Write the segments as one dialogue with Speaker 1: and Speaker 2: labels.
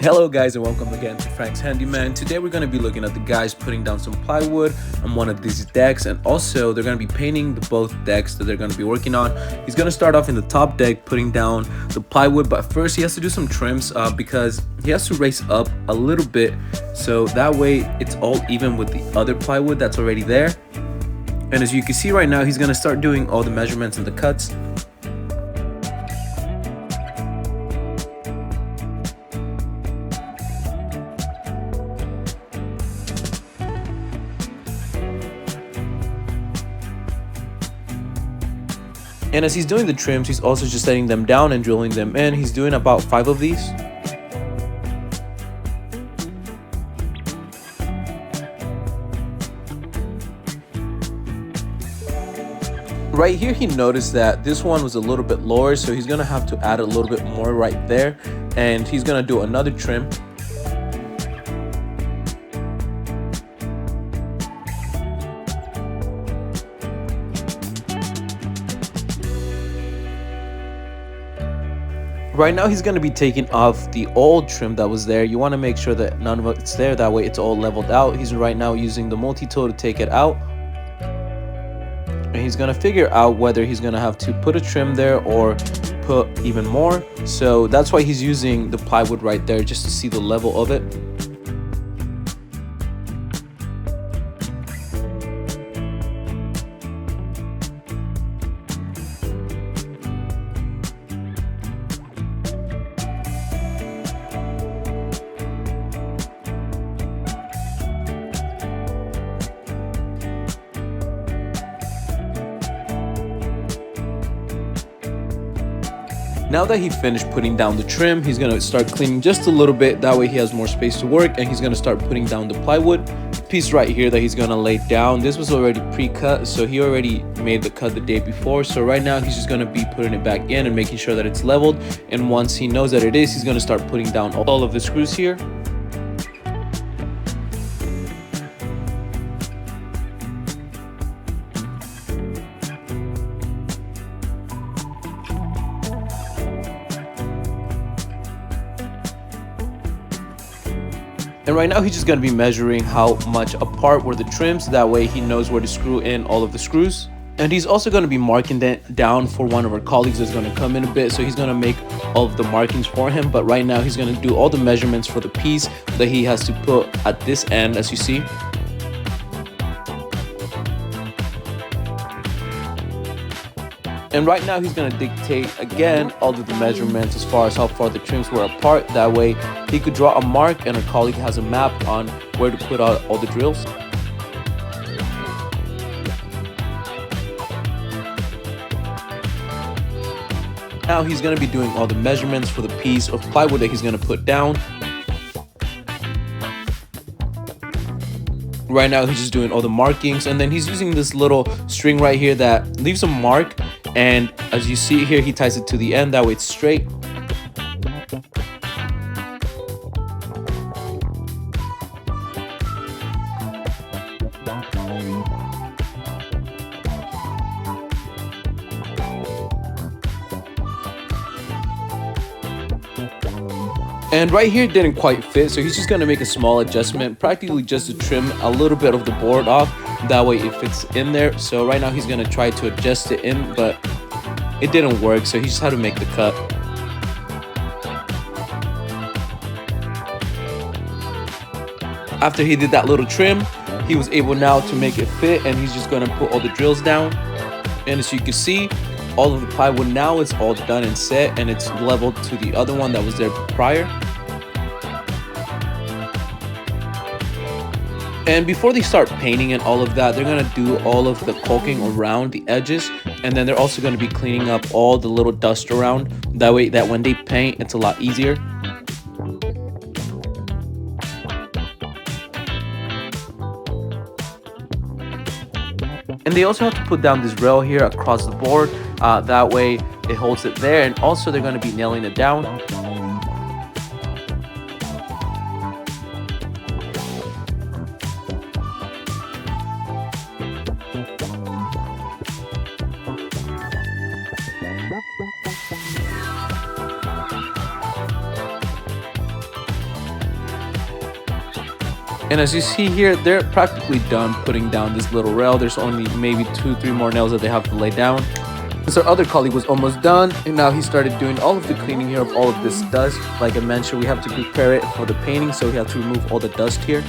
Speaker 1: Hello guys and welcome again to Frank's Handyman. Today we're going to be looking at the guys putting down some plywood on one of these decks, and also they're going to be painting the both decks that they're going to be working on. He's going to start off in the top deck putting down the plywood, but first he has to do some trims because he has to raise up a little bit so that way it's all even with the other plywood that's already there. And as you can see right now, he's going to start doing all the measurements and the cuts. And as he's doing the trims, he's also just setting them down and drilling them in. He's doing about 5 of these. Right here, he noticed that this one was a little bit lower, so he's gonna have to add a little bit more right there. And he's gonna do another trim. Right now he's going to be taking off the old trim that was there. You want to make sure that none of it's there, that way it's all leveled out. He's right now using the multi-tool to take it out. And he's going to figure out whether he's going to have to put a trim there or put even more. So that's why he's using the plywood right there, just to see the level of it. Now that he finished putting down the trim, he's going to start cleaning just a little bit. That way he has more space to work, and he's going to start putting down the plywood piece right here that he's going to lay down. This was already pre-cut, so he already made the cut the day before. So right now he's just going to be putting it back in and making sure that it's leveled. And once he knows that it is, he's going to start putting down all of the screws here. And right now he's just going to be measuring how much apart were the trims, that way he knows where to screw in all of the screws. And he's also going to be marking that down for one of our colleagues that's going to come in a bit, so he's going to make all of the markings for him. But right now he's going to do all the measurements for the piece that he has to put at this end, as you see. And right now he's going to dictate again all of the measurements as far as how far the trims were apart. That way he could draw a mark and a colleague has a map on where to put out all the drills. Now he's going to be doing all the measurements for the piece of plywood that he's going to put down. Right now he's just doing all the markings, and then he's using this little string right here that leaves a mark. And as you see here, he ties it to the end, that way it's straight. And right here it didn't quite fit, so he's just going to make a small adjustment, practically just to trim a little bit of the board off, that way it fits in there. So right now he's going to try to adjust it in, but it didn't work, so he just had to make the cut. After he did that little trim, he was able now to make it fit, and he's just going to put all the drills down. And as you can see, all of the plywood now is all done and set, and it's leveled to the other one that was there prior. And before they start painting and all of that, they're going to do all of the caulking around the edges, and then they're also going to be cleaning up all the little dust around, that way that when they paint it's a lot easier. And they also have to put down this rail here across the board, that way it holds it there, and also they're going to be nailing it down. And as you see here, they're practically done putting down this little rail. There's only maybe 2-3 more nails that they have to lay down. Since our other colleague was almost done, and now he started doing all of the cleaning here of all of this dust. Like I mentioned, we have to prepare it for the painting, so we have to remove all the dust here.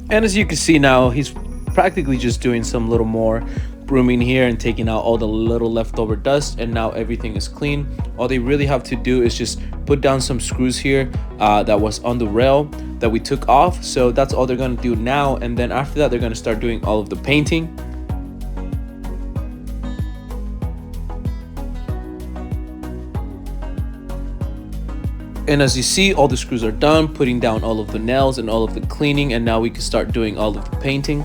Speaker 1: And as you can see now, he's practically just doing some little more brooming here and taking out all the little leftover dust, and now everything is clean. All they really have to do is just put down some screws here that was on the rail that we took off. So that's all they're going to do now, and then after that they're going to start doing all of the painting. And as you see, all the screws are done, putting down all of the nails and all of the cleaning, and now we can start doing all of the painting.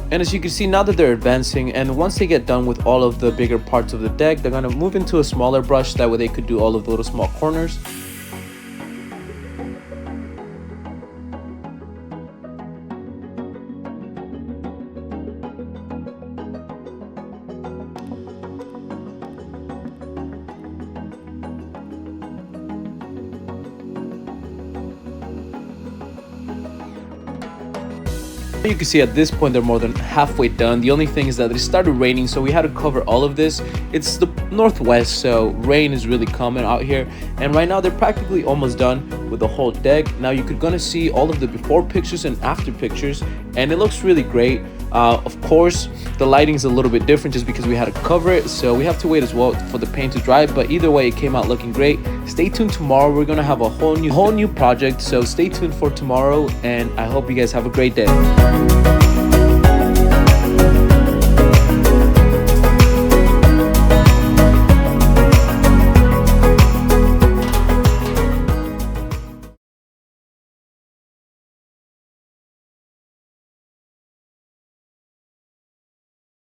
Speaker 1: And as you can see, now that they're advancing, and once they get done with all of the bigger parts of the deck, they're going to move into a smaller brush. That way they could do all of the little small corners. You can see at this point they're more than halfway done. The only thing is that it started raining, so we had to cover all of this. It's the northwest, so rain is really common out here, and right now they're practically almost done with the whole deck. Now you're gonna see all of the before pictures and after pictures, and it looks really great. Of course the lighting is a little bit different just because we had to cover it, so we have to wait as well for the paint to dry, but either way it came out looking great. Stay tuned tomorrow, we're gonna have a whole new project, so stay tuned for tomorrow, and I hope you guys have a great day.